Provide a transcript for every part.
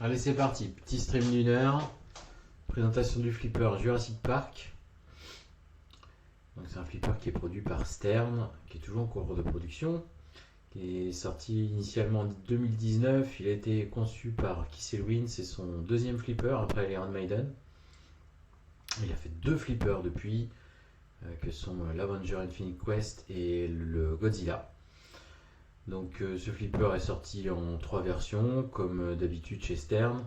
Allez, c'est parti. Petit stream d'une heure. Présentation du flipper Jurassic Park. Donc c'est un flipper qui est produit par Stern, qui est toujours en cours de production, qui est sorti initialement en 2019. Il a été conçu par Keith Elwin, c'est son deuxième flipper après l'Iron Maiden. Il a fait deux flippers depuis, que sont l'Avenger Infinite Quest et le Godzilla. Donc ce flipper est sorti en trois versions, comme d'habitude chez Stern.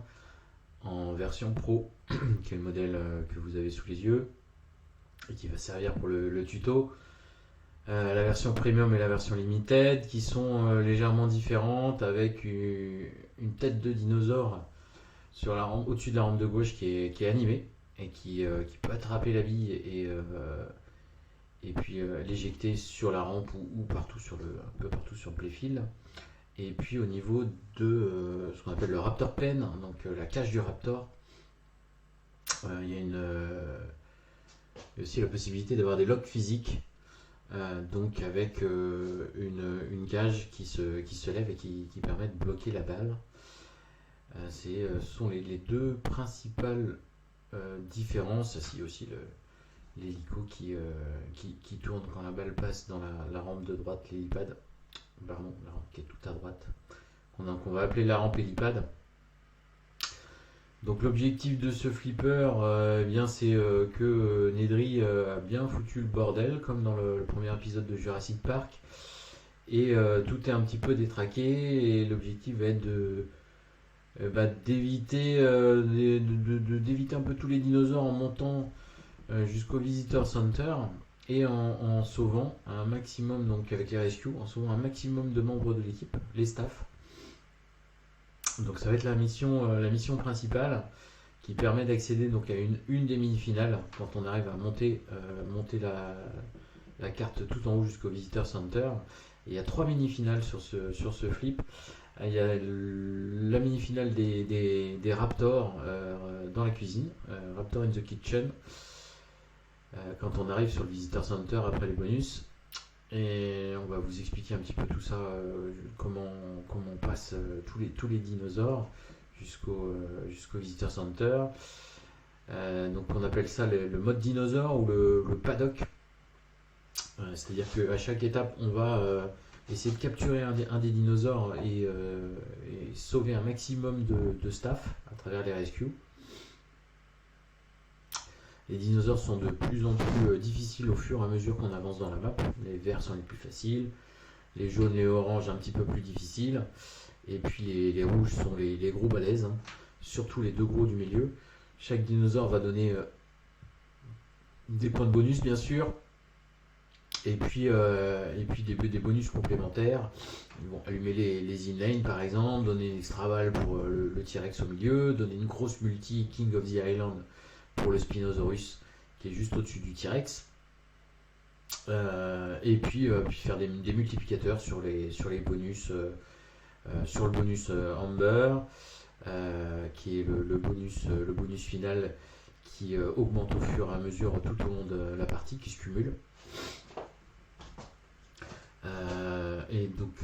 En version Pro, qui est le modèle que vous avez sous les yeux et qui va servir pour le tuto. La version Premium et la version Limited, qui sont légèrement différentes, avec une tête de dinosaure sur la rampe, au-dessus de la rampe de gauche qui est animée et qui peut attraper la bille et puis l'éjecter sur la rampe ou partout un peu partout sur le playfield. Et puis au niveau de ce qu'on appelle le Raptor Pen, donc la cage du Raptor, il y a aussi la possibilité d'avoir des locks physiques, donc avec une cage qui se lève et qui permet de bloquer la balle. Ce sont les deux principales différences. Il y a aussi l'hélico qui tourne quand la balle passe dans la rampe de droite, l'hélipad. Pardon, la rampe qui est tout à droite, qu'on va appeler la rampe hélipad. Donc l'objectif de ce flipper, c'est que Nedry a bien foutu le bordel, comme dans le premier épisode de Jurassic Park, et tout est un petit peu détraqué, et l'objectif va être d'éviter un peu tous les dinosaures en montant jusqu'au Visitor Center, et en sauvant un maximum, donc avec les rescues, en sauvant un maximum de membres de l'équipe, les staffs. Donc ça va être la mission principale, qui permet d'accéder donc à une des mini-finales quand on arrive à monter la carte tout en haut jusqu'au Visitor Center. Et il y a trois mini-finales sur ce flip. Il y a la mini-finale des Raptors dans la cuisine, Raptor in the Kitchen, quand on arrive sur le Visitor Center après les bonus. Et on va vous expliquer un petit peu tout ça, comment on passe tous les dinosaures jusqu'au Visitor Center. Donc on appelle ça le mode dinosaure ou le paddock. C'est-à-dire qu'à chaque étape, on va essayer de capturer un des dinosaures et sauver un maximum de staff à travers les rescues. Les dinosaures sont de plus en plus difficiles au fur et à mesure qu'on avance dans la map. Les verts sont les plus faciles, les jaunes et oranges un petit peu plus difficiles, et puis les rouges sont les gros balèzes, hein. Surtout les deux gros du milieu. Chaque dinosaure va donner des points de bonus bien sûr, et puis des bonus complémentaires. Ils vont allumer les inlanes par exemple, donner une extra balle pour le T-Rex au milieu, donner une grosse multi King of the Island pour le Spinosaurus qui est juste au-dessus du T-Rex, et puis faire des multiplicateurs sur les bonus, sur le bonus Amber, qui est le bonus final qui augmente au fur et à mesure tout au long de la partie, qui se cumule. Et donc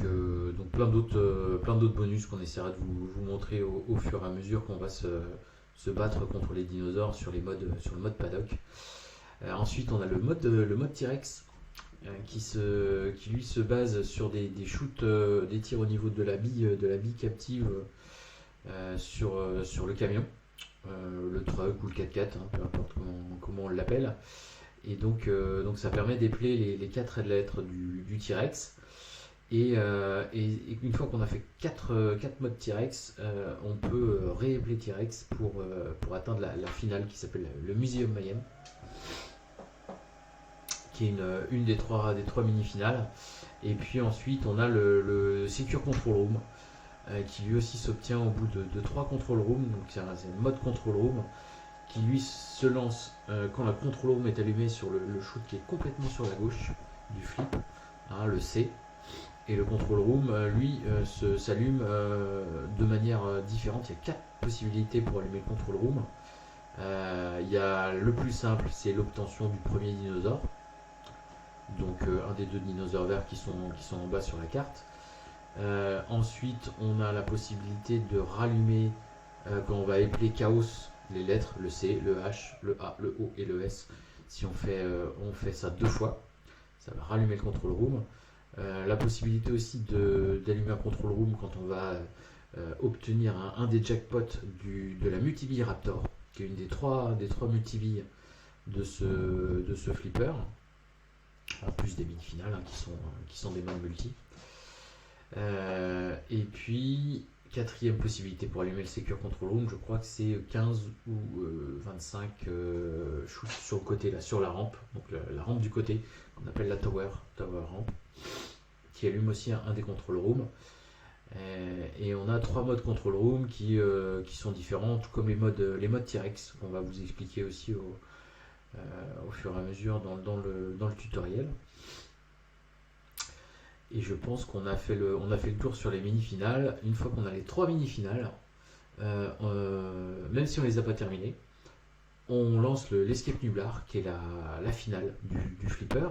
plein d'autres bonus qu'on essaiera de vous montrer au fur et à mesure qu'on va se battre contre les dinosaures sur le mode paddock. Ensuite on a le mode T-Rex, qui lui se base sur des shoots, des tirs au niveau de la bille captive, sur le camion, le truck ou le 4x4, hein, peu importe comment on l'appelle. Et donc ça permet d'épeler les 4 lettres du T-Rex. Et une fois qu'on a fait 4 modes T-Rex, on peut réépeler T-Rex pour atteindre la finale qui s'appelle le Museum Mayhem, qui est une des trois mini-finales. Et puis ensuite on a le Secure Control Room, qui lui aussi s'obtient au bout de 3 Control Rooms. Donc c'est un mode Control Room qui lui se lance quand la Control Room est allumée sur le shoot qui est complètement sur la gauche du flip, hein, le C. Et le Control Room, lui, s'allume de manière différente. Il y a 4 possibilités pour allumer le Control Room. Il y a le plus simple, c'est l'obtention du premier dinosaure. Donc un des deux dinosaures verts qui sont en bas sur la carte. Ensuite, on a la possibilité de rallumer quand on va épeler chaos, les lettres, le C, le H, le A, le O et le S. Si on fait ça 2 fois, ça va rallumer le control room. La possibilité aussi d'allumer un control room quand on va obtenir un des jackpots de la multibilles Raptor, qui est une des trois multibilles de ce flipper, en plus des mini-finales qui sont des modes multi. Et puis, quatrième possibilité pour allumer le Secure Control Room, je crois que c'est 15 ou 25 shoots sur le côté, là, sur la rampe, donc la rampe du côté, qu'on appelle la tower ramp, qui allume aussi un des control rooms. Et on a 3 modes control room qui sont différents, tout comme les modes T-Rex, qu'on va vous expliquer aussi au fur et à mesure dans le tutoriel. Et je pense qu'on a fait le tour sur les mini-finales. Une fois qu'on a les 3 mini-finales, même si on les a pas terminées, on lance l'Escape Nublar, qui est la finale du flipper.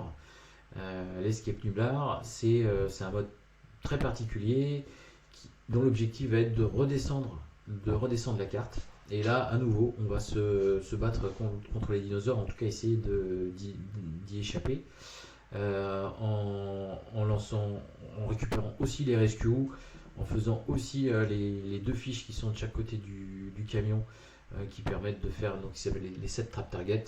L'Escape Nublar, c'est un mode très particulier dont l'objectif va être de redescendre la carte. Et là, à nouveau, on va se battre contre les dinosaures, en tout cas essayer d'y échapper. En récupérant aussi les rescues, en faisant aussi les 2 fiches qui sont de chaque côté du camion, qui permettent de faire, donc qui s'appellent les 7 trap targets,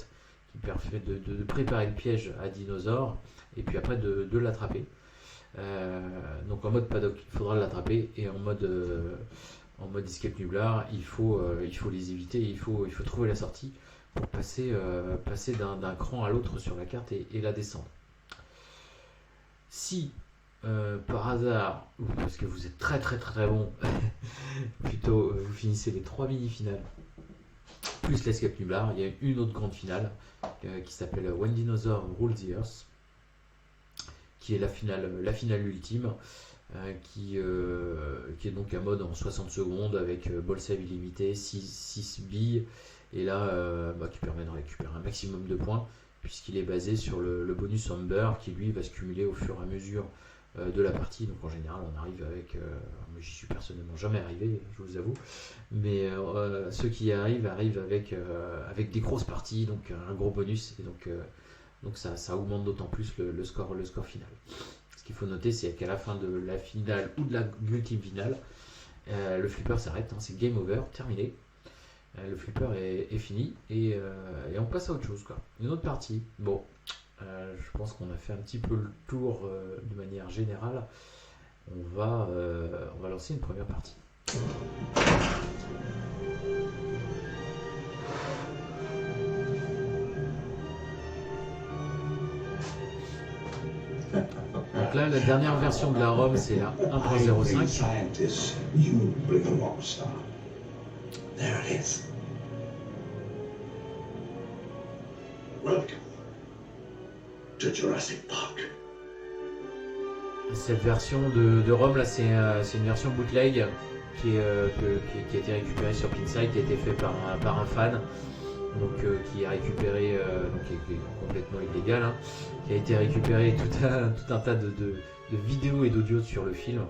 qui permettent de préparer le piège à dinosaure et puis après de l'attraper. Donc en mode paddock, il faudra l'attraper, et en mode escape nublar, il faut les éviter, il faut trouver la sortie pour passer d'un cran à l'autre sur la carte et la descendre. Si par hasard, ou parce que vous êtes très très très bon, plutôt vous finissez les 3 mini-finales plus l'escape nublar, il y a une autre grande finale qui s'appelle When Dinosaur Rule the Earth, qui est la finale ultime, qui est donc un mode en 60 secondes avec ball save illimité, 6 billes, et là qui permet de récupérer un maximum de points, puisqu'il est basé sur le bonus Amber, qui lui va se cumuler au fur et à mesure de la partie. Donc en général on arrive avec, j'y suis personnellement jamais arrivé, je vous avoue, mais ceux qui y arrivent avec des grosses parties, donc un gros bonus, et donc ça augmente d'autant plus le score final. Ce qu'il faut noter, c'est qu'à la fin de la finale ou de l'ultime finale, le flipper s'arrête, c'est game over, terminé. Le flipper est fini, et on passe à autre chose, quoi. Une autre partie. Bon, je pense qu'on a fait un petit peu le tour de manière générale. On va lancer une première partie. Donc là, la dernière version de la ROM, c'est la 1.05. There it is. Welcome to Jurassic Park. Cette version de ROM là, c'est une version bootleg qui a été récupérée sur Pinside, qui a été fait par un fan, donc qui a récupéré, qui est complètement illégal, qui a été récupéré tout un tas de vidéos et d'audio sur le film,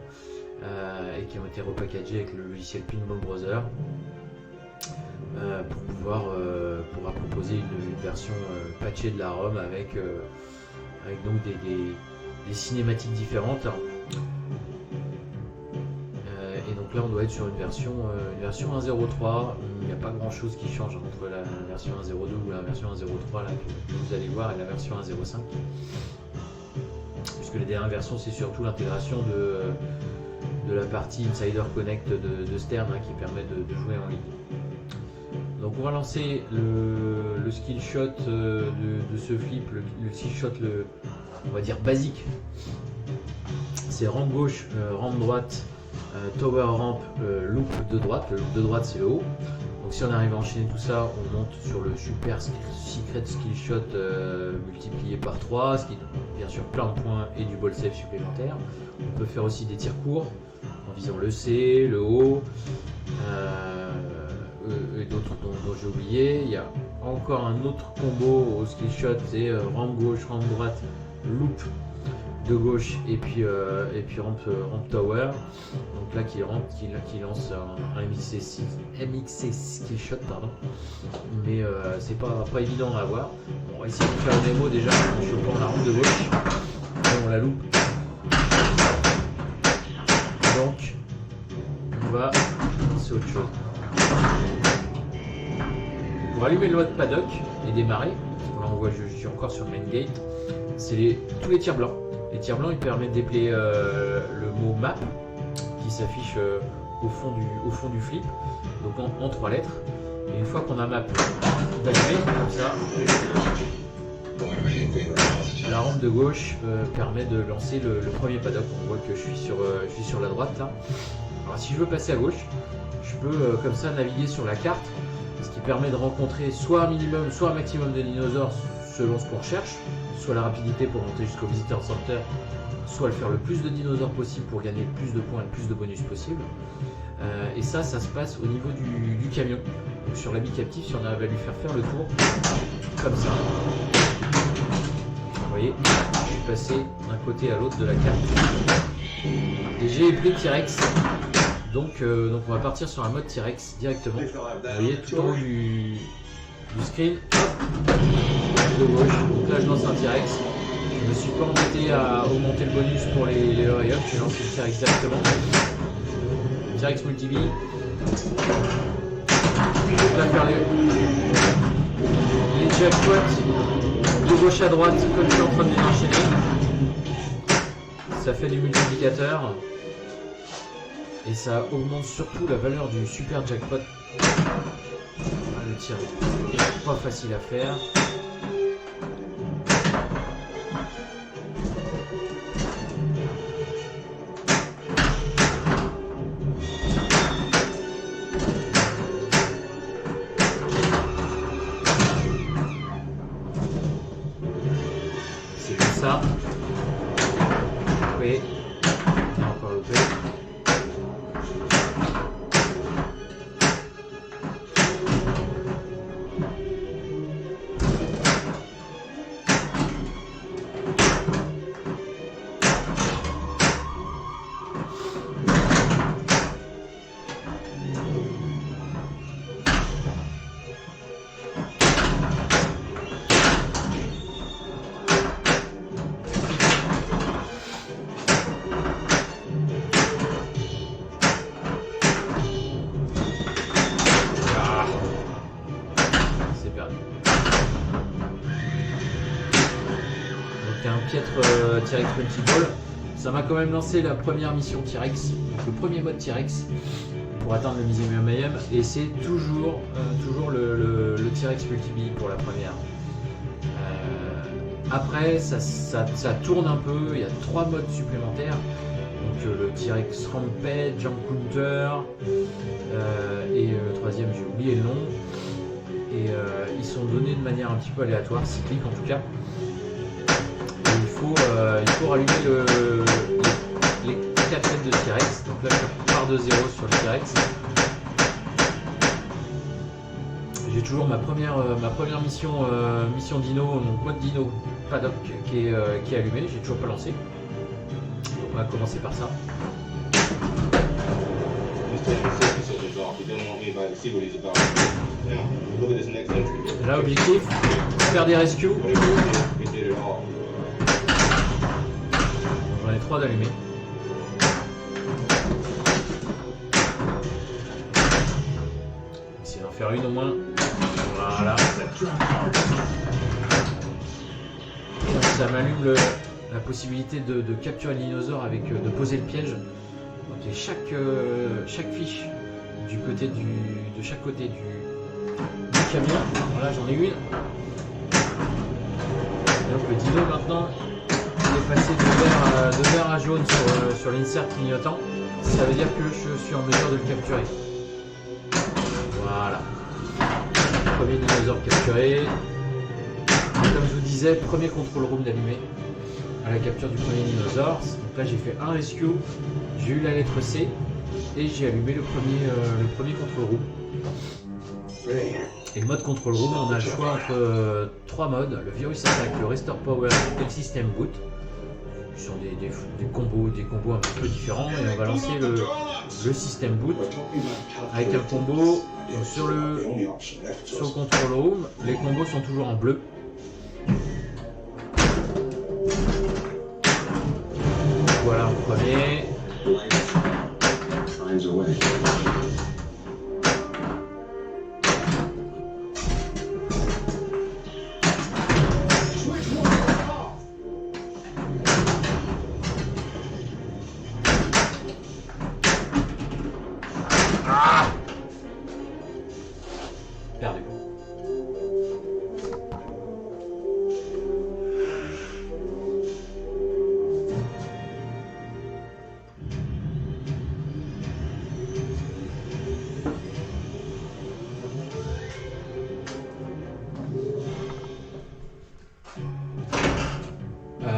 et qui ont été repackagés avec le logiciel Pinball Browser. Pour pouvoir proposer une version patchée de la ROM avec donc des cinématiques différentes. Et donc là on doit être sur une version 1.03. Il n'y a pas grand chose qui change entre la version 1.02 ou la version 1.03 là, que vous allez voir, et la version 1.05, puisque les dernières versions, c'est surtout l'intégration de la partie Insider Connect de Stern, qui permet de jouer en ligne. Donc on va lancer le skill shot de ce flip, le skill shot, on va dire basique. C'est rampe gauche, rampe droite, tower ramp, loop de droite. Le loop de droite, c'est le haut. Donc si on arrive à enchaîner tout ça, on monte sur le super secret skill shot multiplié par 3, ce qui donne bien sûr plein de points et du ball save supplémentaire. On peut faire aussi des tirs courts en visant le C, le haut, et d'autres dont j'ai oublié. Il y a encore un autre combo au skill shot, c'est rampe gauche, rampe droite, loop de gauche et puis ramp tower. Donc là qui lance un MXC skill shot pardon. Mais c'est pas évident à avoir. On va essayer de faire une démo déjà en chopant la rampe de gauche. Et on la loupe. Donc on va lancer autre chose. Pour allumer le mode paddock et démarrer, là on voit je suis encore sur le main gate, c'est tous les tirs blancs. Les tirs blancs ils permettent de déplier le mot map qui s'affiche au fond du flip, donc en 3 lettres. Et une fois qu'on a map d'allumer comme ça, la rampe de gauche permet de lancer le premier paddock. On voit que je suis sur la droite là. Alors si je veux passer à gauche, je peux comme ça naviguer sur la carte, ce qui permet de rencontrer soit un minimum, soit un maximum de dinosaures selon ce qu'on recherche, soit la rapidité pour monter jusqu'au Visitor Center, soit le faire le plus de dinosaures possible pour gagner le plus de points et le plus de bonus possible. Et ça se passe au niveau du camion. Donc sur l'habit captif, si on arrive à lui faire le tour, comme ça, vous voyez, je suis passé d'un côté à l'autre de la carte. Et j'ai pris T-Rex. Donc on va partir sur un mode T-Rex directement. Vous voyez tout en haut du screen, hop, de gauche. Donc là je lance un T-Rex. Je me suis pas embêté à augmenter le bonus pour les hurry-up, j'ai lancé le T-Rex directement. T-Rex multi-bee. On va faire les jackpots de gauche à droite comme je suis en train de les enchaîner. Ça fait du multiplicateur. Et ça augmente surtout la valeur du super jackpot. Le tir est pas facile à faire. C'est comme ça. Oui. On a encore loupé. Un piètre T-Rex multi-ball. Ça m'a quand même lancé la première mission T-Rex, donc le premier mode T-Rex pour atteindre le Museum Mayhem, et c'est toujours le T-Rex multi-bee pour la première. Après ça tourne un peu, il y a 3 modes supplémentaires, donc le T-Rex Rampage, Jump Counter et le troisième j'ai oublié le nom, et ils sont donnés de manière un petit peu aléatoire, cyclique en tout cas. Il faut rallumer les 4 têtes de T-Rex. Donc là je pars de 0 sur le T-Rex. J'ai toujours ma première mission dino, donc mode dino paddock qui est allumé, j'ai toujours pas lancé. Donc on va commencer par ça. Là objectif, faire des rescues. J'en ai 3 d'allumés. Essayer d'en faire une au moins. Voilà. Ça m'allume la possibilité de capturer le dinosaure avec de poser le piège. Donc j'ai chaque fiche de chaque côté du camion. Voilà, j'en ai une. Et donc le dino maintenant est passé de vert à jaune sur l'insert clignotant. Ça veut dire que je suis en mesure de le capturer. Voilà. Premier dinosaure capturé. Et comme je vous disais, premier control room d'allumé à la capture du premier dinosaure. Donc là j'ai fait un rescue, j'ai eu la lettre C et j'ai allumé le premier control room. Et le mode control room, on a le choix entre 3 modes, le virus attack, le restore power et le system boot. sont des combos un petit peu différents et on va lancer le système boot avec un combo sur le control room. Les combos sont toujours en bleu. Voilà en premier. Perdu.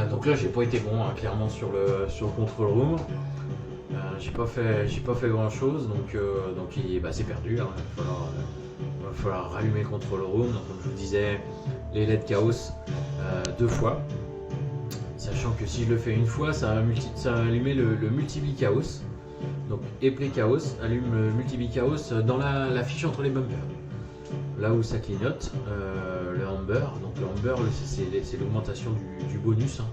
Donc là j'ai pas été bon hein, clairement sur le control room. J'ai pas fait grand chose donc c'est perdu. Hein. Il va falloir rallumer le control room. Donc, comme je vous disais, les LED chaos 2 fois. Sachant que si je le fais une fois, ça va allumer le multi-bee chaos. Donc Eplay chaos allume le multi-bee chaos dans la fiche entre les bumpers. Là où ça clignote, le amber. Donc le amber c'est l'augmentation du bonus. Hein.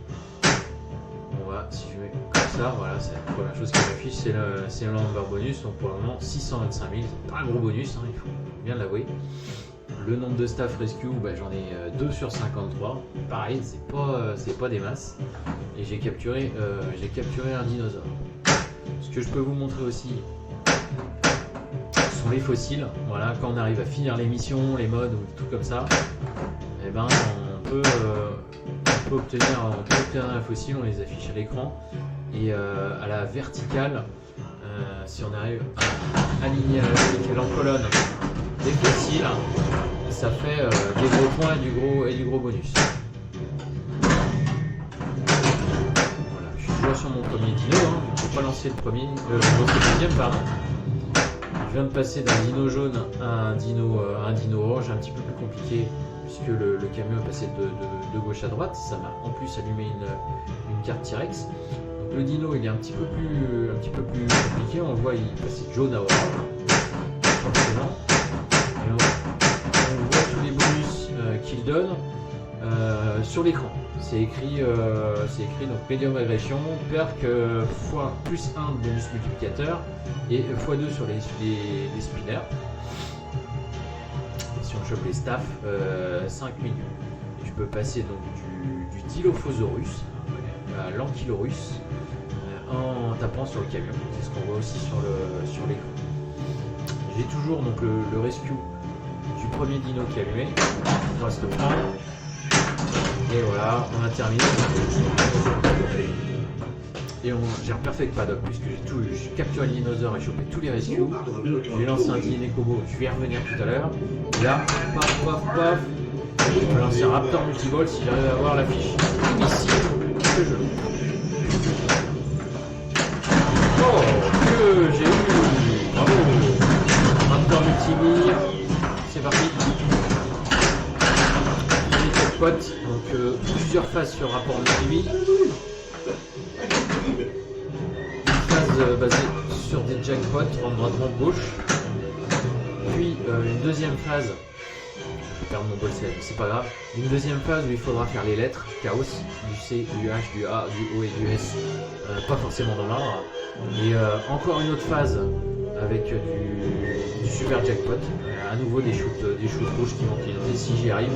On va, si je mets comme ça, voilà, c'est la première chose qui m'affiche, c'est le amber bonus. Donc pour le moment 625 000, c'est pas un gros bonus, hein, il faut bien l'avouer. Le nombre de staff rescue, j'en ai 2 sur 53. Pareil, c'est pas des masses. Et j'ai capturé un dinosaure. Ce que je peux vous montrer aussi, ce sont les fossiles. Voilà, quand on arrive à finir les missions, les modes ou tout comme ça, et on peut obtenir un fossile, on les affiche à l'écran. Et à la verticale, si on arrive à aligner à la verticale en colonne des fossiles, ça fait des gros points et du gros bonus. Voilà, je suis toujours sur mon premier dino, hein. Je ne peux pas lancer le deuxième, pardon. Je viens de passer d'un dino jaune à un dino orange, un petit peu plus compliqué puisque le camion est passé de gauche à droite. Ça m'a en plus allumé une carte T-Rex. Donc le dino il est un petit peu plus compliqué, on voit il passait de jaune à orange. Forcément. Et on voit tous les bonus qu'il donne sur l'écran. C'est écrit donc médium agression, perk plus 1 de bonus multiplicateur et x2 sur les spinners. Et si on chope les staffs, 5 millions. Et je peux passer donc du Dilophosaurus à l'Ankylorus en tapant sur le camion. C'est ce qu'on voit aussi sur l'écran. J'ai toujours donc le rescue du premier dino qui est allumé. On va se le prendre. Et voilà, on a terminé. Et j'ai un perfect paddock puisque j'ai capturé le dinosaure et chopé tous les rescues. J'ai lancé un dîner combo, je vais y revenir tout à l'heure. Et là, paf paf paf, je peux lancer un raptor multivol si j'arrive à avoir la fiche ici que je loupe. Oh, que j'ai eu! Bravo! Raptor multivol, c'est parti. Donc plusieurs phases sur rapport multi-bee. Une phase basée sur des jackpots, droite gauche. Puis une deuxième phase, je perds mon bol c'est pas grave. Une deuxième phase où il faudra faire les lettres chaos, du C, du H, du A, du O et du S, pas forcément dans l'ordre. Et encore une autre phase avec du super jackpot, à nouveau des shoots rouges qui vont clignoter si j'y arrive.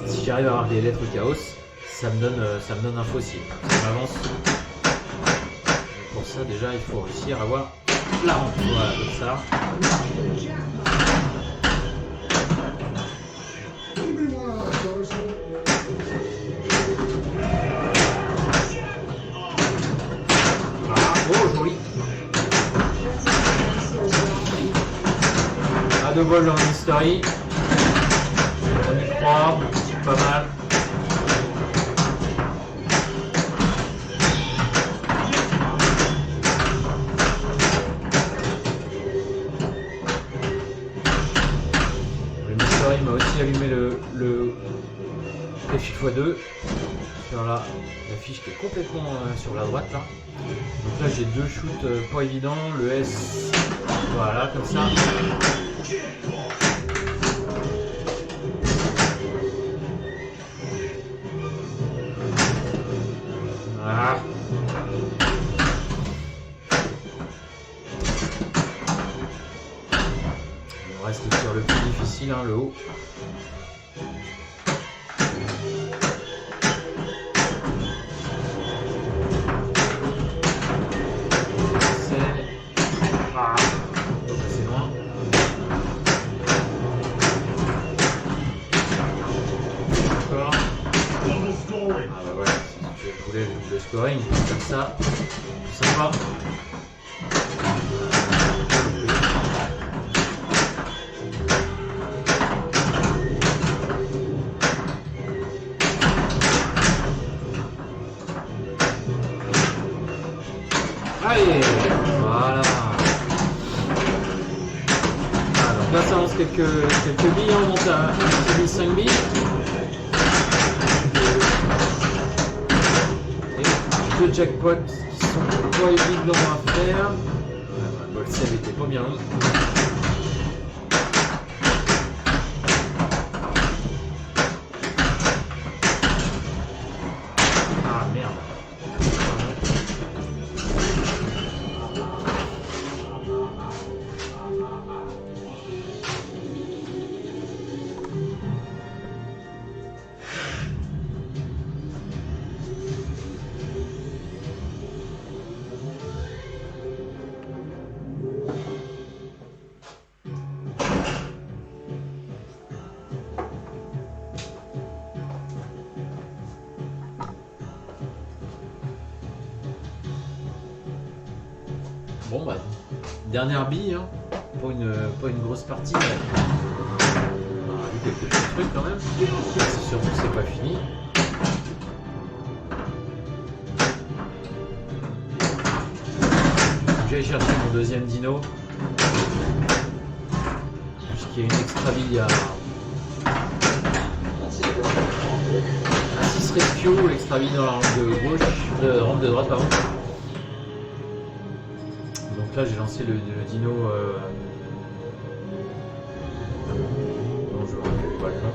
Si j'arrive à avoir des lettres chaos, ça me donne un fossile. Ça m'avance. Pour ça déjà il faut réussir à avoir la rampe. Voilà, comme ça. Oh joli. À deux bols dans l'history. On y croit. Pas mal. Le mystery m'a aussi allumé le x2 sur la fiche qui est complètement sur la droite là. Donc là j'ai 2 shoots pas évidents, le S, voilà comme ça. Voilà. On reste sur le plus difficile, hein, le haut. Le scoring, comme ça, tout sympa. Allez, voilà. Alors là ça lance quelques billes, on monte à 5 billes. Deux jackpots qui sont pas évidents à faire. Le save était pas bien long. Ah merde. Bon bah, dernière bille, hein. Pas une grosse partie, mais on a vu quelques petits trucs quand même. C'est sûr que c'est pas fini. J'ai cherché mon deuxième dino. Puisqu'il y a une extra bille à 6 rescue, l'extra bille dans la rampe de gauche, rampe de droite pardon. Donc là j'ai lancé le dino dont je ne rappelle pas le nom.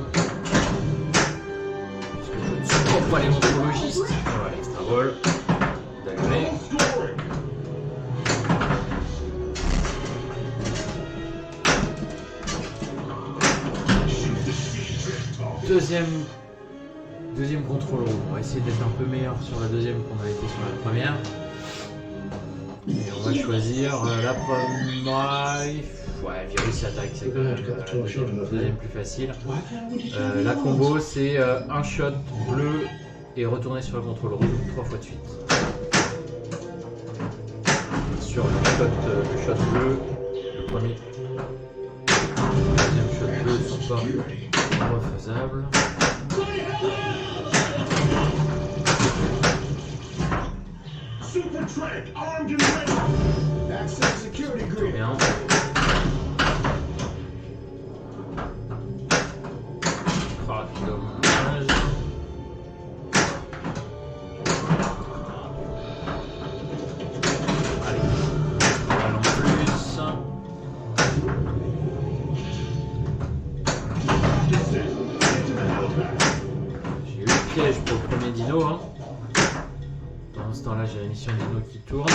Parce que je ne supporte pas les montrologistes. Voilà, extra vol. D'allumer. Deuxième contrôle room. On va essayer d'être un peu meilleur sur la deuxième qu'on a été sur la première. Et on va choisir la première. Ouais, virus attaque, c'est quand même la deuxième plus facile. La combo, c'est un shot bleu et retourner sur le contrôle rouge 3 fois de suite. Sur le shot bleu, le premier. Le deuxième shot bleu sont pas refaisables. Très bien. Ah, dommage. Allez, allons plus. J'ai eu le piège pour le premier dino. Hein. Pendant ce temps-là, j'ai la mission dino qui tourne.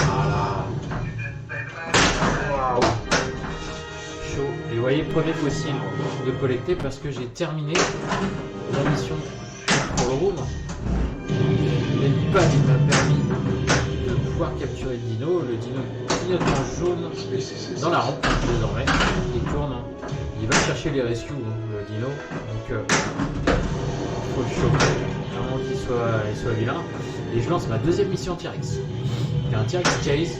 Voilà. Waouh. Chaud. Et vous voyez, premier fossile de collecter parce que j'ai terminé la mission pour le room. L'hélipad m'a permis de pouvoir capturer le dino. Le dino clignote en jaune dans la rampe désormais. Il tourne. Il va chercher les rescues, le dino. Donc, faut le choper. Vraiment qu'il soit vilain. Et je lance ma deuxième mission T-Rex. C'est un T-Rex Chase.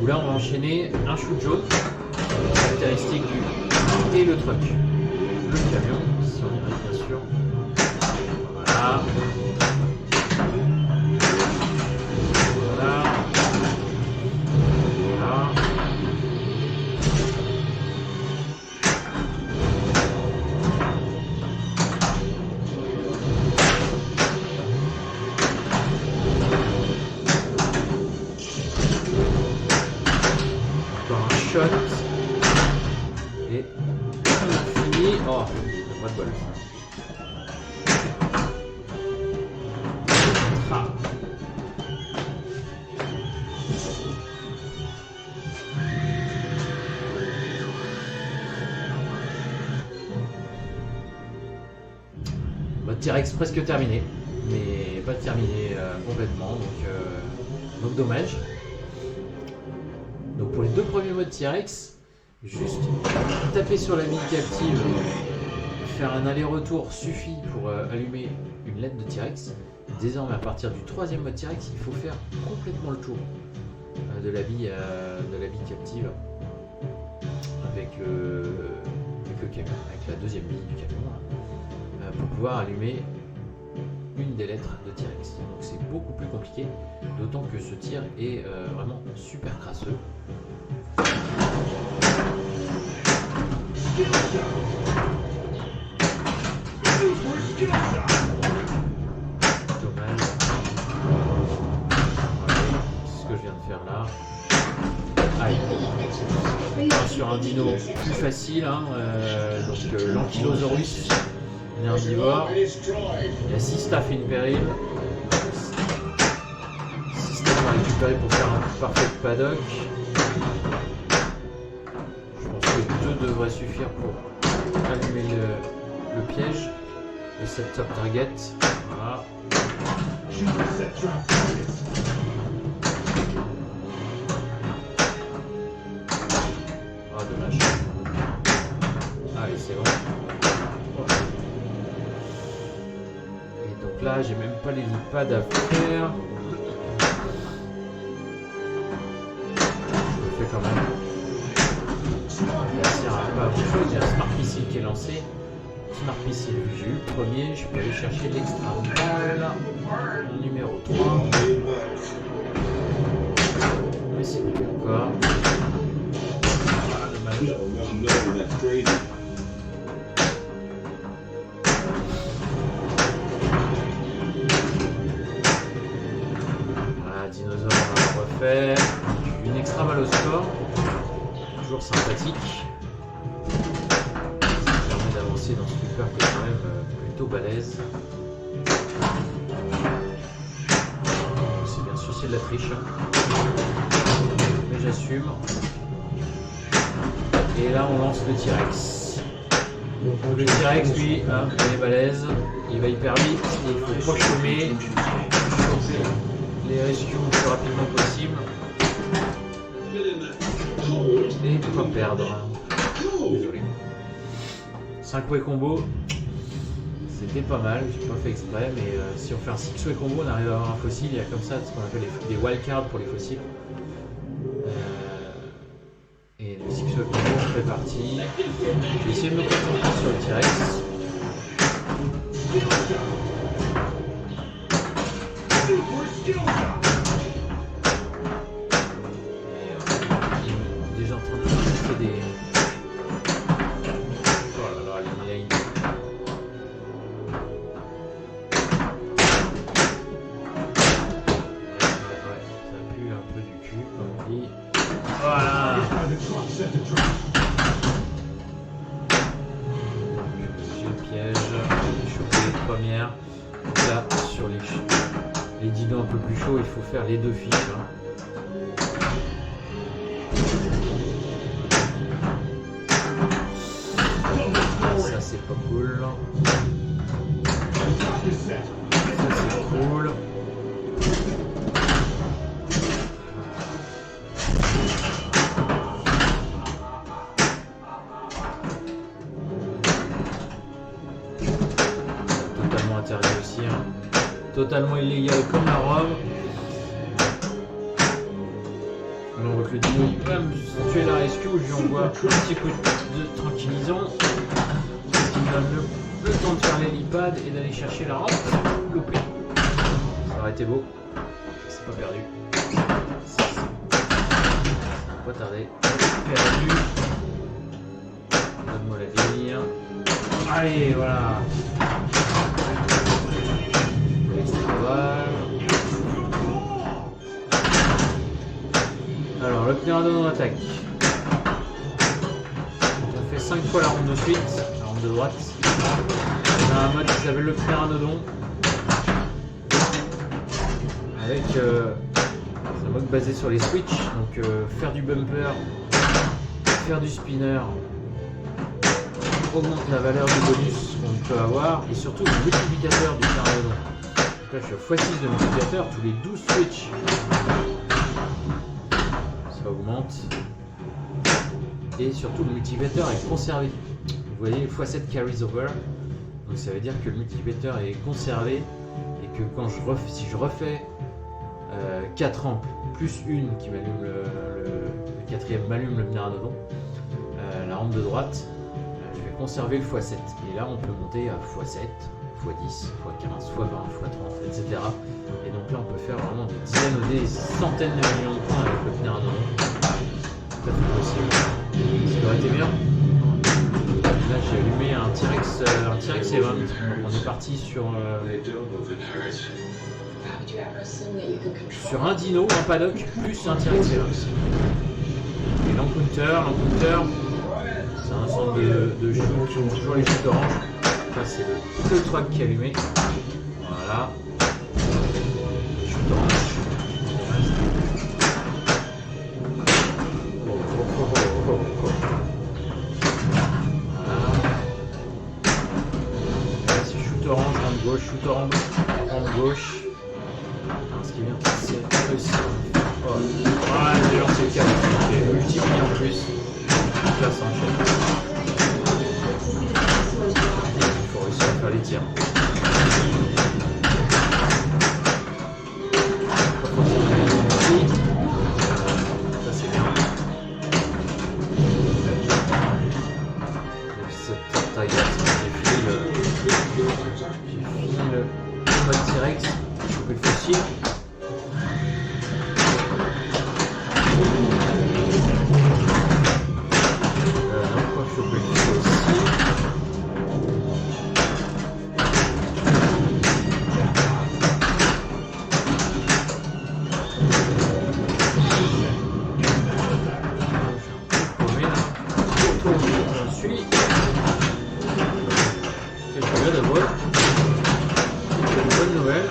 Où là on va enchaîner un shoot jaune. Caractéristique du. Et le truck. Le camion, si on y arrive bien sûr. Voilà. Voilà. Voilà. vol. Ah. Mode T-Rex presque terminé, mais pas terminé complètement, donc dommage. Donc pour les deux premiers modes T-Rex, juste taper sur la mine captive, faire un aller-retour suffit pour allumer une LED de T-Rex. Désormais à partir du troisième mode T-Rex, il faut faire complètement le tour de la bille captive avec le camion, avec la deuxième bille du camion, pour pouvoir allumer une des lettres de T-Rex. Donc c'est beaucoup plus compliqué, d'autant que ce tir est vraiment super crasseux. Dommage. C'est ce que je viens de faire là. Aïe. On part sur un dino plus facile, hein, donc l'Ankylosaurus, un herbivore. Il y a 6 staffs et une pérille. 6 staffs à récupérer pour faire un parfait paddock. Je pense que 2 devraient suffire pour allumer le piège. Le set top target. Voilà. Ah, dommage. Allez, c'est bon. Et donc là, j'ai même pas les lipads à faire. Je le fais quand même. Là, ça sert pas à beaucoup de choses. Il y a un Smart Missile qui est lancé. Smart Missile, j'ai eu le premier. Je peux aller chercher l'extra balle. Numéro 3. Mais c'est plus encore. Voilà, dinosaure, on va refaire. Une extra balle au score. Toujours sympathique. Ça permet d'avancer dans ce flipper qui est quand même plutôt balèze. C'est bien sûr, c'est de la triche. Mais j'assume. Et là on lance le T-Rex. Le T-Rex lui, hein, il est balèze, il va hyper vite, il faut pas chômer, choper les rescues le plus rapidement possible. Et pas perdre. Désolé. 5-way combo, c'était pas mal, j'ai pas fait exprès, mais si on fait un 6-way combo, on arrive à avoir un fossile, il y a comme ça ce qu'on appelle des wildcards pour les fossiles. Et le 6-way combo en fait partie. Je vais essayer de me concentrer sur le T-Rex. Déjà en train de faire des... Oh là là, il y a une... Ouais, ça pue un peu du cul, comme on dit. Voilà. J'ai le piège, j'ai chopé les premières. Donc là, sur les dinos un peu plus chauds, il faut faire les 2 fiches. Hein. Ça c'est pas cool. Ça c'est cool. Totalement interdit aussi. Hein. Totalement illégal comme la Rome. On voit que le dino il va me tuer la rescue, je lui envoie un petit coup de tranquillisant. Ce qui me donne le temps de faire l'hélipad et d'aller chercher la rampe. Loupé. Ça aurait été beau. C'est pas perdu. Ça va pas tarder. Perdu. Donne-moi la délire. Allez, voilà. Alors, le Pteranodon attaque. On fait 5 fois la ronde de suite. Alors, rampe de droite. On a un mode qui s'appelle le pteranodon. Avec un mode basé sur les switches. Donc faire du bumper, faire du spinner augmente la valeur du bonus qu'on peut avoir et surtout le multiplicateur du pteranodon. Donc là je suis à x6 de multiplicateur, tous les 12 switches ça augmente. Et surtout le multiplicateur est conservé. Vous voyez x7 carries over. Donc ça veut dire que le multiplicateur est conservé et que quand si je refais 4 rampes plus une qui m'allume le quatrième m'allume le pteranodon, la rampe de droite, je vais conserver le x7 et là on peut monter à x7, x10, x15, x20, x30, etc. Et donc là on peut faire vraiment des dizaines ou des centaines de millions de points avec le pteranodon. Tout à fait possible. Ça aurait été bien. Là j'ai allumé un T-Rex Event. On est parti sur un dino, un paddock, plus un T-Rex Event. Et l'encounter, c'est un ensemble de choux qui ont toujours les choux orange. Là c'est le truck qui est allumé. Voilà. Choux orange. Orange, rampe gauche, shoot orange, rampe gauche. Ce qui est bien, c'est réussi. Oh. Ah, j'ai lancé le câble, j'ai multiplié en plus. Donc là, ça enchaîne. Il faut réussir à faire les tirs. Ça, c'est bien. Cette taille-là, j'ai fini le mode T-Rex, j'ai chopé le fossile. Non, pas chopé le fossile. Je suis. Quelques gars de vol. Bonne nouvelle.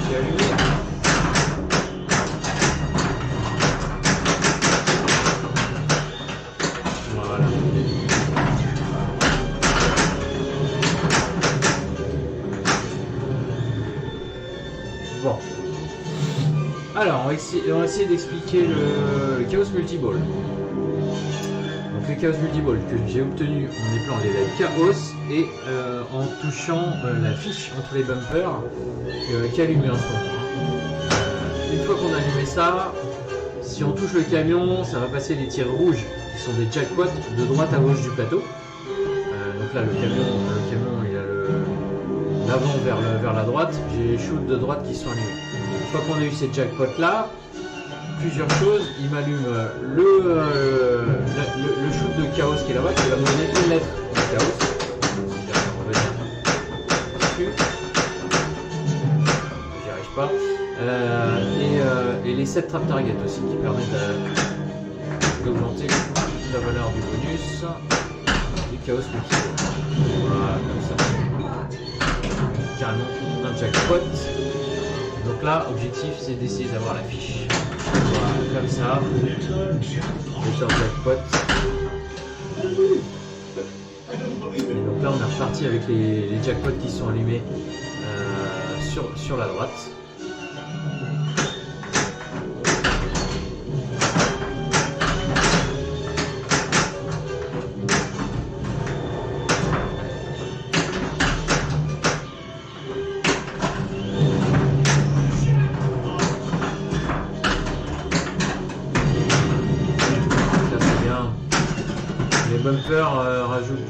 J'ai allumé. Voilà. Bon. Alors, on va essayer d'expliquer le Chaos Multiball. Donc les Chaos Multiball que j'ai obtenu en épelant les LED Chaos et en touchant la fiche entre les bumpers qui est allumée en ce moment. Une fois qu'on a allumé ça, si on touche le camion, ça va passer les tirs rouges qui sont des jackpots de droite à gauche du plateau. Donc là le camion il a l'avant vers la droite, j'ai les shoots de droite qui sont allumés. Une fois qu'on a eu ces jackpots là, plusieurs choses, il m'allume le shoot de chaos qui est là-bas, qui va me donner une lettre de chaos. J'y arrive pas. Et les 7 trap targets aussi qui permettent d'augmenter la valeur du bonus du chaos multiple. Voilà, comme ça. Carrément un jackpot. Donc là, objectif c'est d'essayer d'avoir la fiche. Voilà, comme ça. Better jackpot. Et donc là, on est reparti avec les jackpots qui sont allumés sur la droite. Bumper rajoute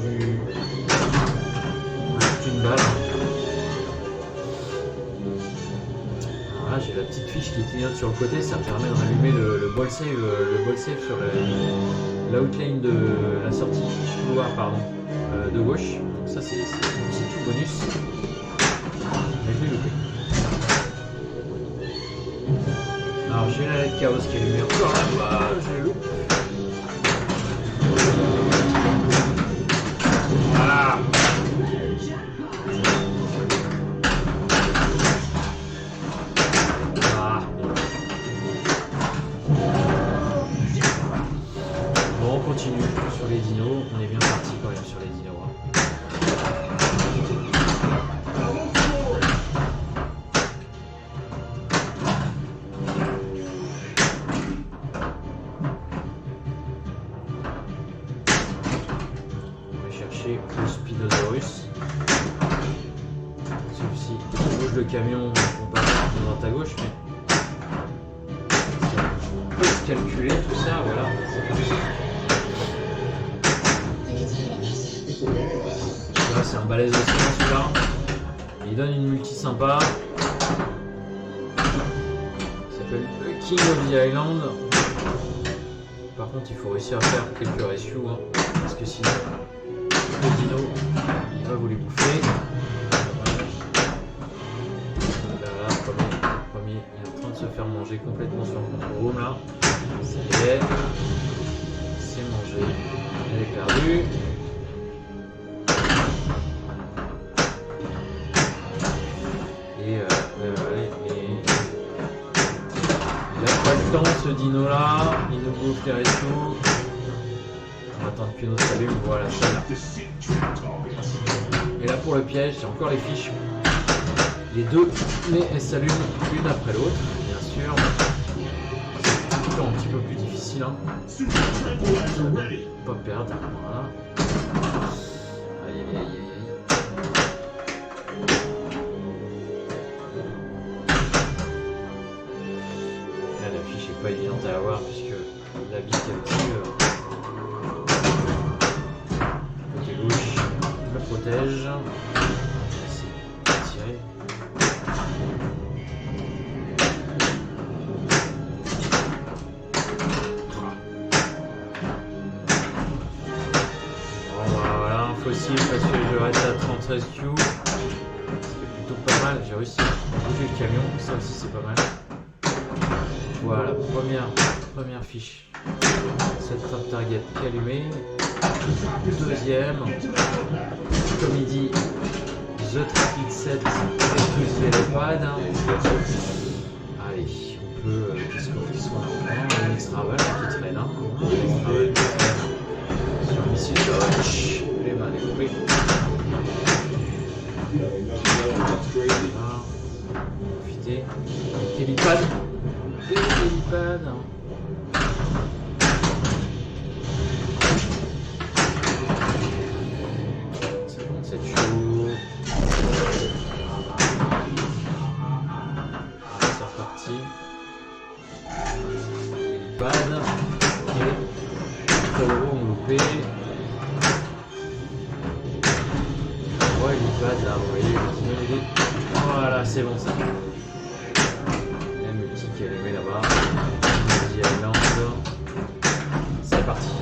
une balle. Voilà, j'ai la petite fiche qui clignote sur le côté, ça me permet de rallumer le ball save sur l'outlane de la sortie couloir de gauche. Donc ça c'est tout bonus. Mais je l'ai loupé. Alors j'ai la LED chaos qui est allumée encore là-bas, je l'ai loupé. gauche de camion, on passe de droite à gauche, mais on peut se calculer tout ça, voilà. Là, c'est un balèze aussi dans celui-là. Il donne une multi sympa. Il s'appelle King of the Island. Par contre, il faut réussir à faire quelques ratios, hein, parce que sinon, le dino, il va vous les bouffer. Là, premier, il est en train de se faire manger complètement sur le control room là. Ça y est, c'est mangé, elle est perdue. Et il a pas le temps ce dino là, il nous bouffe les ratios. On va attendre que notre s'allume, voilà ça là. Et là pour le piège, c'est encore les fiches. Les deux, mais elles s'allument l'une après l'autre, bien sûr. C'est toujours un petit peu plus difficile. Hein. Pas perdre, voilà. Aïe aïe aïe aïe. Là la fiche est pas évidente à avoir puisque la bille captive. Côté gauche, le protège. Fossile parce que je reste à 30 rescue, c'est plutôt pas mal, j'ai réussi à bouger le camion, ça aussi c'est pas mal. Voilà, première fiche, cette trap target qui est allumée, deuxième, comme il dit, The Traffic Set plus les pads. Allez, on peut, qu'est-ce qu'on a encore, un extra val qui traîne, hein. Sur le missile Dodge. Les mains découpées. Profiter. Hélipad. Hélipad. C'est bon, c'est chaud. C'est reparti. Hélipad. Et 3 € ont loupé. Là, vous voyez, voilà, c'est bon ça. La multi qui est allumée là-bas. C'est parti.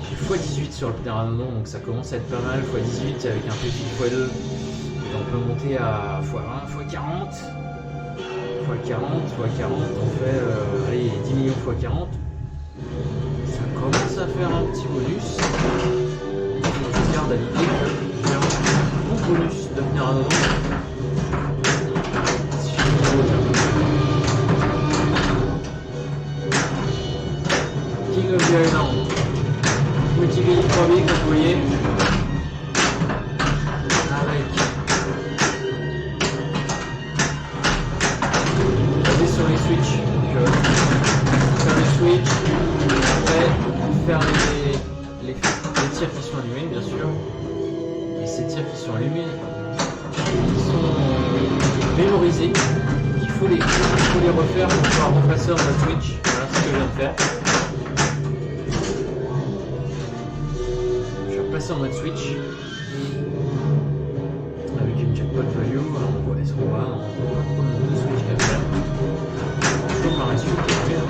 J'ai x18 sur le pteranodon, donc ça commence à être pas mal. x18 avec un petit x2. Et on peut monter à x20, x40. x40, on fait allez, 10 millions x40. Ça commence à faire un petit bonus. Je garde à l'idée que j'ai un bon bonus de pteranodon. Si je King of the Island. Multiplié 3B comme vous voyez. Avec basé sur les switches. Donc faire les switches. Après faire les tirs qui sont allumés bien sûr. Et ces tirs qui sont allumés, ils sont mémorisés. Il faut les refaire pour pouvoir repasser en mode switch. Voilà ce que je viens de faire. Je vais repasser en mode switch. Avec une jackpot value. Alors on voit est-ce qu'on va pas trop le nombre de switch qu'à faire. Toujours ma ratio qui est fait.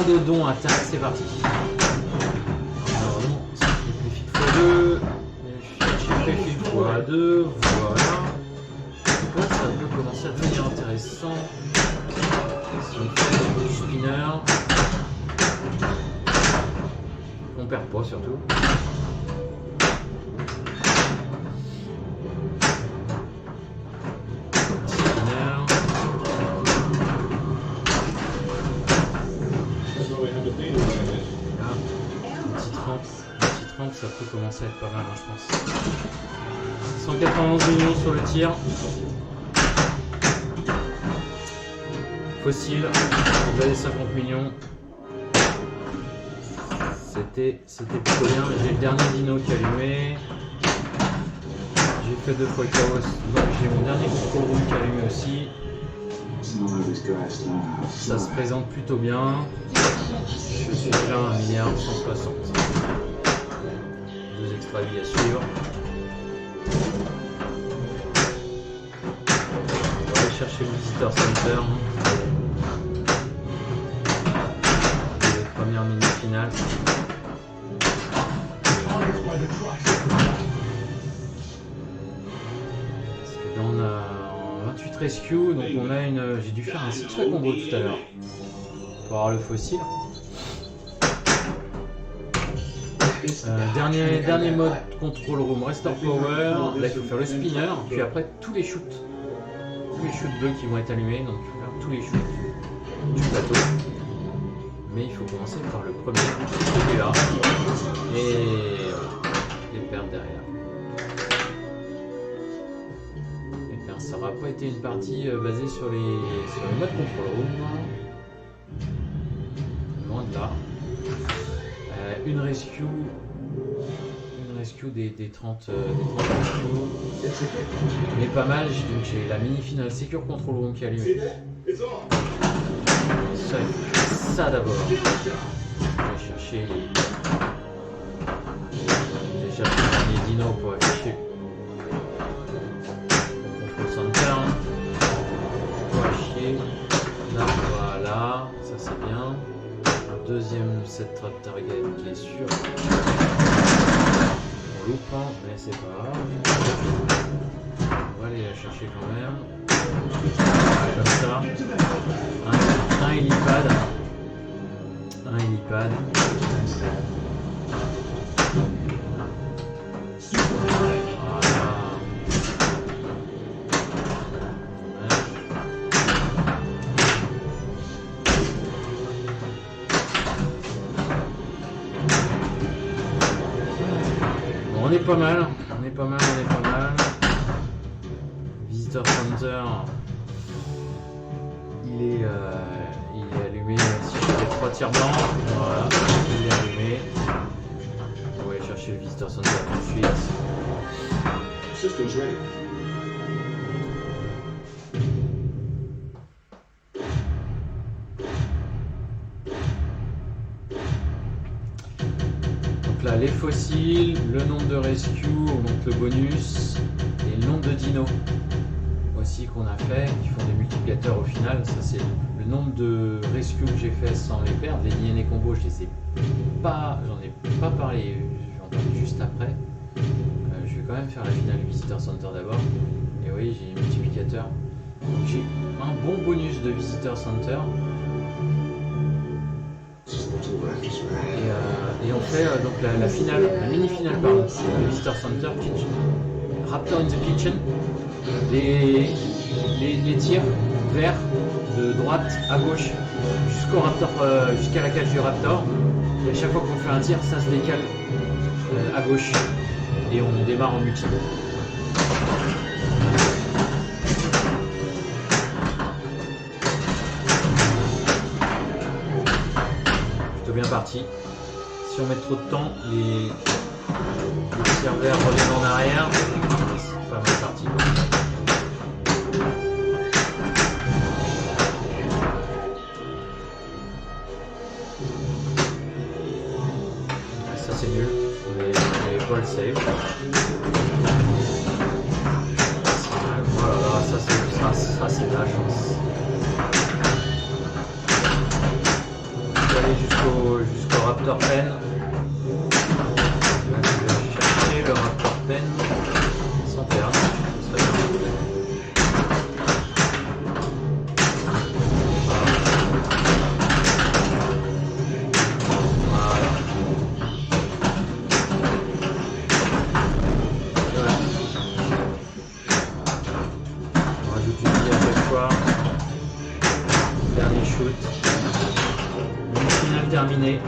De don attaque, c'est parti. Alors non, c'est plus fit x2, plus fit x2, voilà. Donc là, ça peut commencer à devenir intéressant. Si on fait du spinner, perd pas surtout. Ça peut commencer à être pas mal, hein, je pense. 191 millions sur le tir. Fossile, on a les 50 millions. C'était plutôt bien. J'ai le dernier dino qui est allumé. J'ai fait 2 fois le chaos, donc j'ai mon dernier control room qui est allumé aussi. Ça se présente plutôt bien. Je suis déjà à 1 milliard 160. 2 extra vies à suivre. On va aller chercher le Visitor Center. Les premières minutes finales. Parce que là on a 28 rescue, donc on a une. J'ai dû faire un 6-way combo tout à l'heure pour avoir le fossile. Dernier mode control room, restore power. Là il faut faire le spinner, puis après tous les shoots bleus qui vont être allumés, donc il faut faire tous les shoots du plateau. Mais il faut commencer par le premier, celui-là, et les perdre derrière. Et bien, ça n'aura pas été une partie basée sur les modes control room. Loin de là. Une rescue des 30 rescues. Mais pas mal, donc j'ai la mini finale Secure Control Room qui est allumée. Ça d'abord. Je vais chercher le dernier dino pour afficher le Control Center. Pour afficher. Là, voilà, ça c'est bien. Deuxième set trap target qui est sûr. On loupe, hein, mais c'est pas grave. On va aller la chercher quand même. Comme ça. Un hélipad. Un hélipad. On est pas mal, on est pas mal. Visitor Center, il est allumé. Si je fais 3 tirs blancs, voilà, il est allumé. On va aller chercher le Visitor Center tout de suite. Systems ready. Là, les fossiles, le nombre de rescues, donc le bonus, et le nombre de dinos aussi qu'on a fait, qui font des multiplicateurs au final. Ça c'est le nombre de rescues que j'ai fait sans les perdre. Les DNA combos, j'en ai pas parlé, je vais en parler juste après. Je vais quand même faire la finale du Visitor Center d'abord. Et oui, j'ai les multiplicateurs. Donc j'ai un bon bonus de Visitor Center. Et on fait donc la finale, la mini-finale pardon, le Visitor Center Kitchen. Raptor in the Kitchen. Les tirs vers de droite à gauche jusqu'au Raptor, jusqu'à la cage du Raptor. Et à chaque fois qu'on fait un tir, ça se décale à gauche. Et on démarre en multi. Bien parti. Si on met trop de temps, les serveurs reviennent en arrière. C'est pas mal parti. Ça c'est nul. On est pas le save. Voilà, ça c'est de la chance. Jusqu'au Raptor Pen. Là, je vais chercher le Raptor Pen sans perdre. Ce serait bien. Voilà. objectif terminé.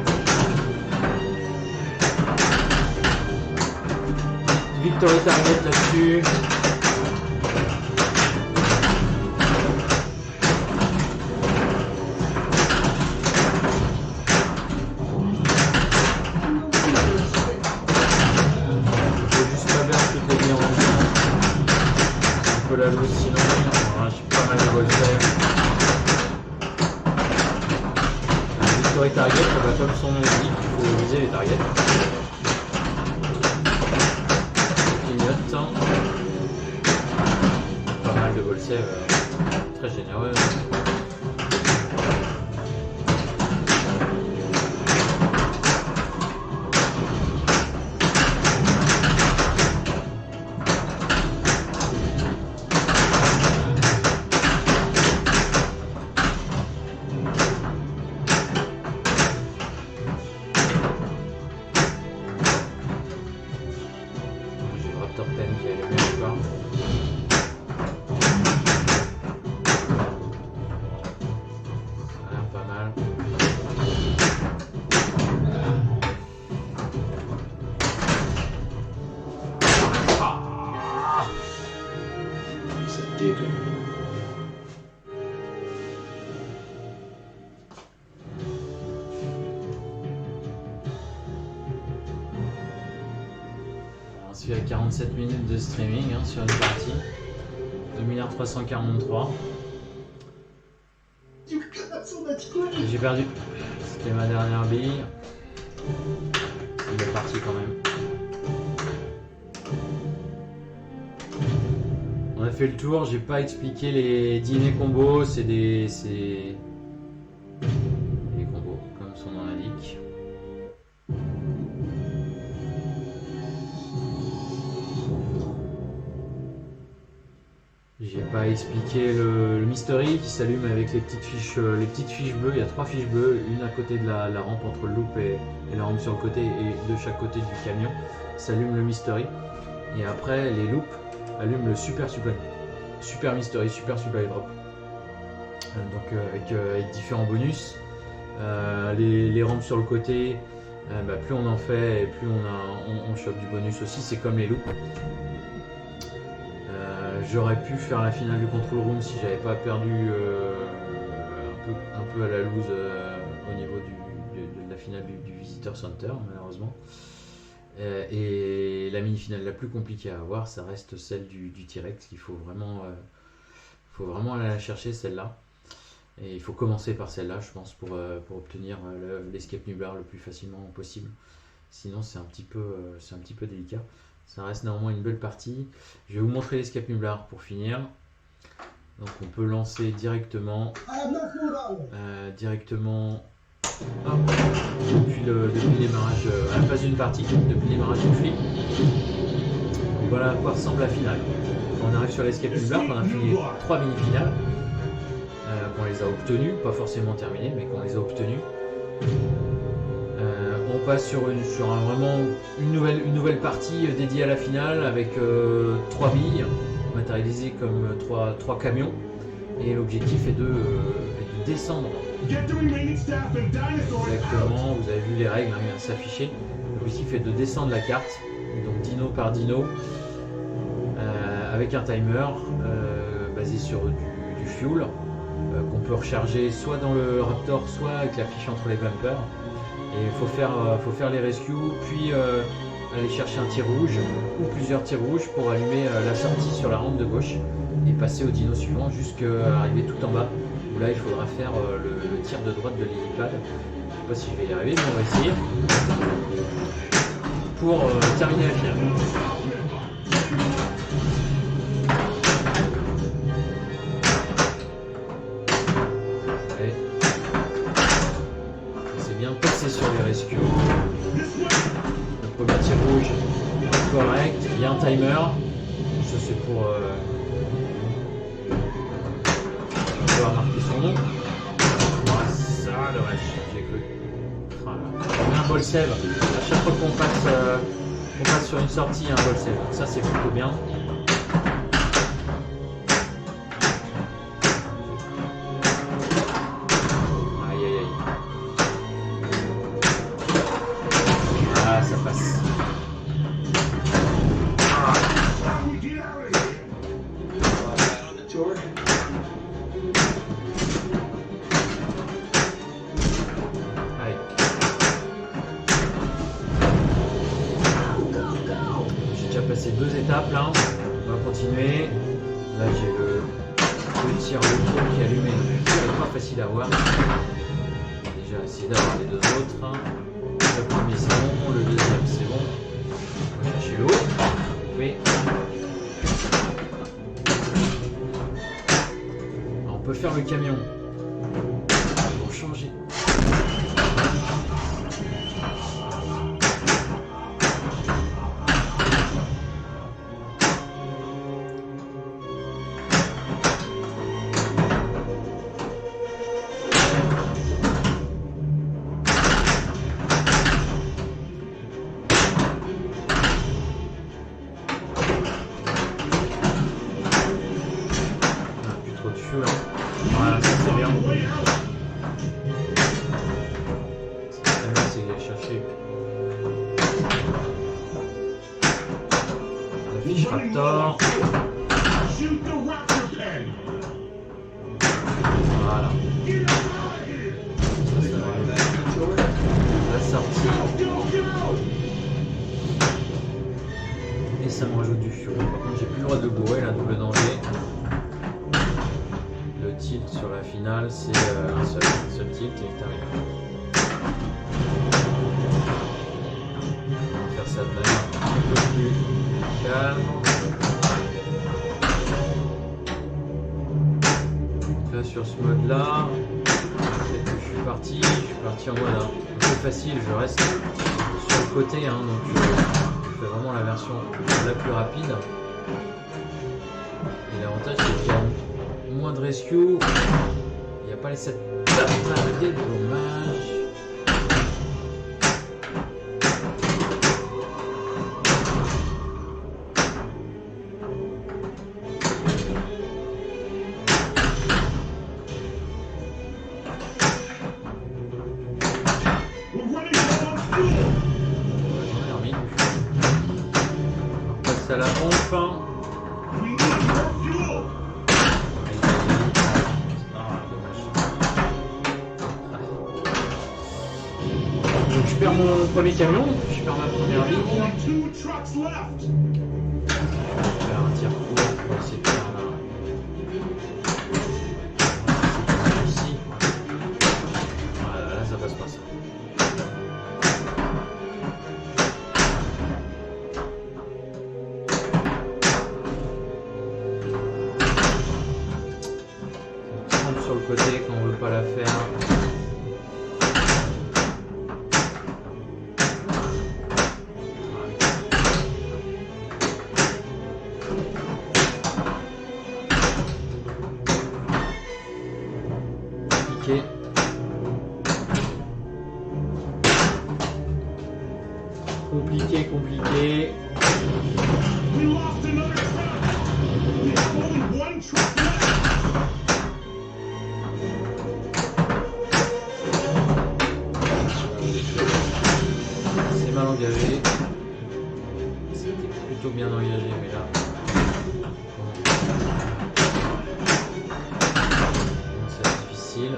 Victory target là-dessus. La loose sinon, j'ai pas mal de golfers. Victory target, comme son nom l'indique, il faut viser les targets. Clignote. Pas mal de golfers, très généreux. On suit à 47 minutes de streaming sur une partie. 2 343 000. J'ai perdu. C'était ma dernière bille. C'est une belle partie quand même. On a fait le tour, j'ai pas expliqué les dîners combos, c'est des combos comme son nom l'indique. J'ai pas expliqué le mystery qui s'allume avec les petites fiches bleues. Il y a 3 fiches bleues, une à côté de la rampe entre le loop et la rampe sur le côté, et de chaque côté du camion s'allume le mystery. Et après les loops allument le super mystery, super supply drop. Donc avec différents bonus. Les rampes sur le côté, plus on en fait et plus on chope du bonus aussi. C'est comme les loops. J'aurais pu faire la finale du control room si j'avais pas perdu un peu à la loose au niveau de la finale du visitor center, malheureusement. Et la mini-finale la plus compliquée à avoir, ça reste celle du T-Rex. Il faut vraiment aller la chercher, celle-là. Et il faut commencer par celle-là, je pense, pour obtenir l'escape nubar le plus facilement possible. Sinon, c'est un petit peu délicat. Ça reste néanmoins une belle partie. Je vais vous montrer l'escape nublar pour finir. Donc on peut lancer directement hop, depuis le démarrage, à la phase d'une partie, depuis le démarrage du flip. Donc voilà à quoi ressemble la finale. On arrive sur l'escape nublar, on a fini 3 mini-finales, qu'on les a obtenues, pas forcément terminées, mais qu'on les a obtenues. On passe sur vraiment une nouvelle partie dédiée à la finale avec 3 billes matérialisées comme 3 camions, et l'objectif est de descendre. Exactement, vous avez vu les règles s'afficher. L'objectif est de descendre la carte, donc dino par dino, avec un timer basé sur du fuel qu'on peut recharger soit dans le Raptor, soit avec la fiche entre les bumpers. Et il faut faire les rescues, puis aller chercher un tir rouge ou plusieurs tirs rouges pour allumer la sortie sur la rampe de gauche et passer au dino suivant jusqu'à arriver tout en bas, où là il faudra faire le tir de droite de l'hélipad. Je sais pas si je vais y arriver, mais on va essayer pour terminer la finale. Sur les rescues. Le premier tir rouge correct, il y a un timer. Ça c'est pour pouvoir marquer son nom. Ah, ça dommage, j'ai cru. Voilà. On met un ball save. À chaque fois qu'on passe sur une sortie, il y a un ball save. Donc ça c'est plutôt bien. passé 2 étapes là. On va continuer. Là j'ai le petit retour qui est allumé. C'est pas facile à voir. Déjà essayer d'avoir les 2 autres. Le premier c'est bon, le deuxième c'est bon. On va chercher l'eau. Oui. Alors, on peut faire le camion. Pour changer. Voilà, ça c'est bien. C'est très bien, c'est d'aller chercher la fiche Raptor. Voilà. Ça va la sortie. Et ça me rajoute du fuel. Par contre, j'ai plus le droit de bourrer, la double danger. Le tilt sur la finale, c'est un seul tilt et terminé. On va faire ça de manière un peu plus calme. Là sur ce mode là, je suis parti en mode un peu facile, je reste sur le côté, hein, donc je fais vraiment la version la plus rapide. Et l'avantage c'est qu'il y a moins de rescue, il n'y a pas les 7 de dommage. J'en ai remis. On passe à la pompe. Je perds mon premier camion, je perds ma première ligne. Je vais faire un tir court pour essayer de faire là. Ici. Voilà, là ça passe pas ça. On tombe sur le côté quand on veut pas la faire. Compliqué. C'est mal engagé. C'était plutôt bien engagé, mais là. C'est difficile.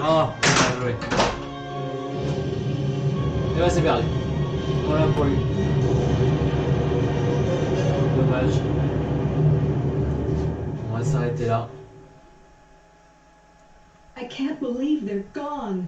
Oh, bien joué. Et bah c'est perdu. Voilà pour lui. Dommage. On va s'arrêter là. I can't believe they're gone.